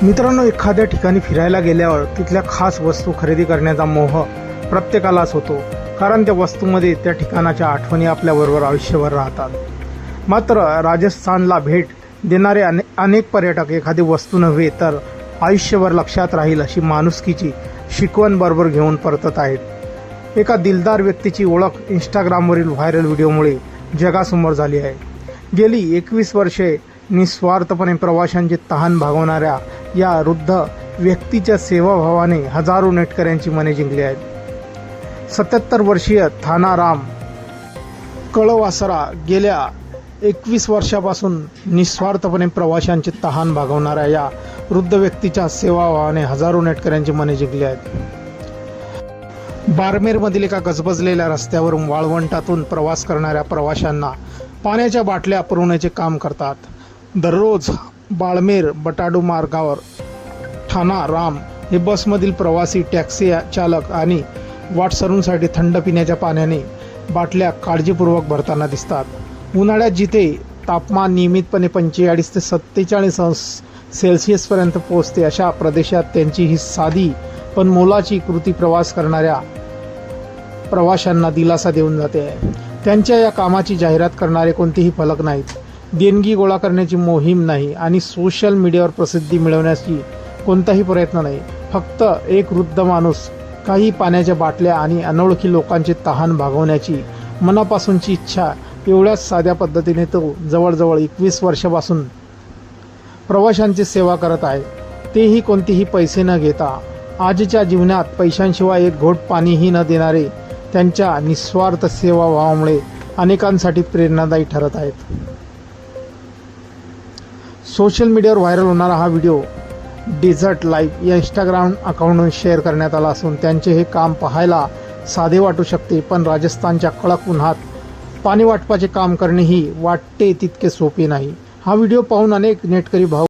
मित्रांनो, एखाद्या ठिकाणी फिरायला गेल्यावर तिथल्या खास वस्तू खरेदी करण्याचा मोह प्रत्येकालाच होतो, कारण त्या वस्तूमध्ये त्या ठिकाणाच्या आठवणी आपल्याबरोबर आयुष्यभर राहतात. मात्र राजस्थानला भेट देणारे अनेक पर्यटक एखादी वस्तू नव्हे तर आयुष्यभर लक्षात राहील अशी माणुसकीची शिकवण बरोबर घेऊन परतत आहेत. एका दिलदार व्यक्तीची ओळख इंस्टाग्रामवरील व्हायरल व्हिडिओमुळे जगासमोर झाली आहे. गेली 21 वर्षे निस्वार्थपणे प्रवाशांची तहान भागवणाऱ्या या वृद्ध व्यक्तीच्या सेवाभावाने हजारो नेटकऱ्यांची मने जिंकली आहेत. 77 वर्षीय थाना राम कळवासरा गेल्या 21 वर्षापासून निस्वार्थपणे प्रवाशांची तहान भागवणाऱ्या या वृद्ध व्यक्तीच्या सेवाभावाने हजारो नेटकऱ्यांची मने जिंकली आहेत. बारमेरमधील एका गजबजलेल्या रस्त्यावरून वाळवंटातून प्रवास करणाऱ्या प्रवाशांना पाण्याच्या बाटल्या पुरवण्याचे काम करतात. दररोज बाळमेर बटाडू मार्गावर ठाणा राम हे बसमधील प्रवासी, टॅक्सी चालक आणि वाटसरूंसाठी थंड पिण्याच्या पाण्याने बाटल्या काळजीपूर्वक भरताना दिसतात. उन्हाळ्यात जिथे तापमान नियमितपणे 45 ते 47 सेल्सिअसपर्यंत पोहोचते, अशा प्रदेशात त्यांची ही साधी पण मोलाची कृती प्रवास करणाऱ्या प्रवाशांना दिलासा देऊन जाते. त्यांच्या या कामाची जाहिरात करणारे कोणतेही फलक नाहीत, देणगी गोळा करण्याची मोहीम नाही आणि सोशल मीडियावर प्रसिद्धी मिळवण्याची कोणताही प्रयत्न नाही. फक्त एक वृद्ध माणूस, काही पाण्याच्या बाटल्या आणि अनोळखी लोकांची तहान भागवण्याची मनापासूनची इच्छा, एवढ्याच साध्या पद्धतीने तो जवळजवळ 21 वर्षापासून प्रवाशांची सेवा करत आहे, तेही कोणतेही पैसे न घेता. आजच्या जीवनात पैशांशिवाय एक घोट पाणीही न देणारे त्यांच्या निस्वार्थ सेवाभावामुळे अनेकांसाठी प्रेरणादायी ठरत आहेत. सोशल मीडियावर व्हायरल होणारा हा व्हिडिओ डेझर्ट लाईफ या इंस्टाग्राम अकाउंटवरून शेअर करण्यात आला असून त्यांचे हे काम पाहायला साधे वाटू शकते, पण राजस्थानच्या कडक उन्हात पाणी वाटपाचे काम करणेही वाटते तितके सोपे नाही. हा व्हिडिओ पाहून अनेक नेटकरी भाऊ